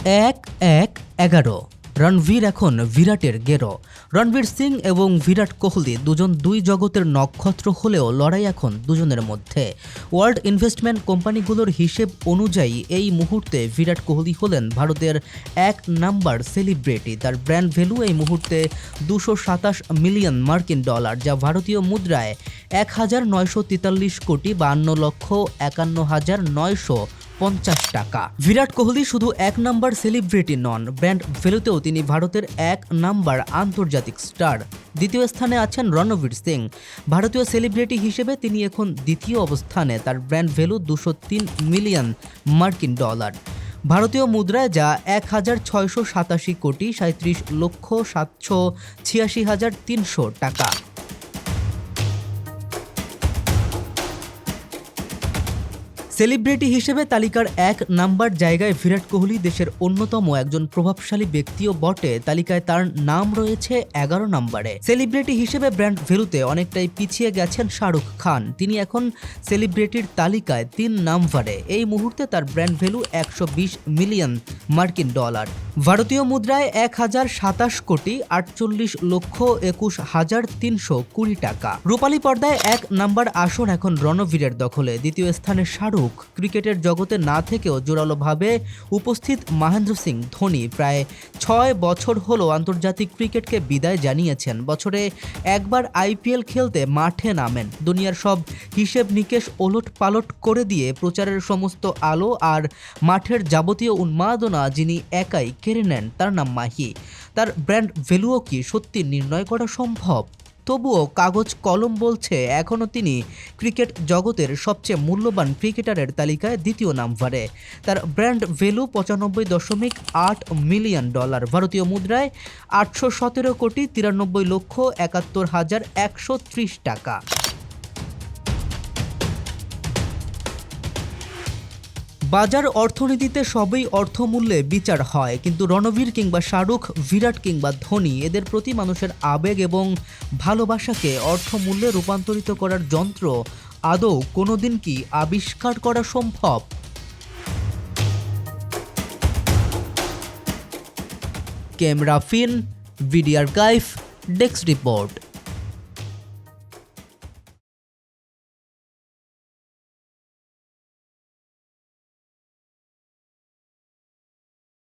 11 রণবীর এখন বিরাটের গেরো। রণবীর সিং এবং বিরাট কোহলি দুজন দুই জগতের নক্ষত্র হলেও লড়াই এখন দুজনের মধ্যে। ওয়ার্ল্ড ইনভেস্টমেন্ট কোম্পানিগুলোর হিসেব অনুযায়ী এই মুহূর্তে বিরাট কোহলি হলেন ভারতের 1 নাম্বার সেলিব্রিটি। তার ব্র্যান্ড ভ্যালু এই মুহূর্তে 227 মিলিয়ন মার্কিন ডলার, যা ভারতীয় মুদ্রায় 1943 কোটি 52,51,950 টাকা। বিরাট কোহলি শুধু 1 নাম্বার সেলিব্রিটি নন, ব্র্যান্ড ভ্যালুতেও তিনি ভারতের 1 নাম্বার আন্তর্জাতিক স্টার। দ্বিতীয় স্থানে আছেন রণবীর সিং। ভারতীয় সেলিব্রিটি হিসেবে তিনি এখন দ্বিতীয় অবস্থানে। তার ব্র্যান্ড ভ্যালু 203 মিলিয়ন মার্কিন ডলার, ভারতীয় মুদ্রায় যা 1687 কোটি 37,786,300 টাকা। সেলিব্রিটি হিসেবে তালিকার 1 নাম্বার জায়গায় বিরাট কোহলি দেশের অন্যতম একজন প্রভাবশালী ব্যক্তিও বটে। তালিকায় তার নাম রয়েছে 11 নম্বরে। সেলিব্রিটি হিসেবে ব্র্যান্ড ভ্যালুতে অনেকটাই পিছিয়ে গেছেন শাহরুখ খান। তিনি এখন সেলিব্রিটির তালিকায় 3 নম্বরে। এই মুহূর্তে তার ব্র্যান্ড ভ্যালু 120 মিলিয়ন মার্কিন ডলার, ভারতীয় মুদ্রায় 1027 কোটি 48,21,320 টাকা। রূপালী পর্দায় 1 নাম্বার আসন এখন রণবীরের দখলে। দ্বিতীয় স্থানে শাহরুখ। ক্রিকেটের জগতে না থেকেও জোরালোভাবে উপস্থিত মহেন্দ্র সিং ধোনি প্রায় 6 বছর হলো আন্তর্জাতিক ক্রিকেটকে বিদায় জানিয়েছেন। বছরে একবার আইপিএল খেলতে মাঠে নামেন। দুনিয়ার সব হিসেব নিকেশ ওলট পালট করে দিয়ে প্রচারের সমস্ত আলো আর মাঠের যাবতীয় উন্মাদনা যিনি একাই কেড়ে নেন, তার নাম মাহি। তার ব্র্যান্ড ভ্যালুও কি সত্যি নির্ণয় করা সম্ভব? তবুও কাগজ কলম বলছে এখনও তিনি ক্রিকেট জগতের সবচেয়ে মূল্যবান ক্রিকেটারের তালিকায় দ্বিতীয় নম্বরে। তার ব্র্যান্ড ভ্যালু 95.8 মিলিয়ন ডলার, ভারতীয় মুদ্রায় 817 কোটি 93,71,130 টাকা। বাজার অর্থনীতিতে সবই অর্থমূল্যে বিচার হয়, কিন্তু রণবীর কিংবা শাহরুখ, বিরাট কিংবা ধোনি, এদের প্রতি মানুষের আবেগ এবং ভালোবাসাকে অর্থমূল্যে রূপান্তরিত করার যন্ত্র আদৌ কোনোদিন কি আবিষ্কার করা সম্ভব? ক্যামেরা ফিন, ভিডিও আর্কাইভ, ডেস্ক রিপোর্ট।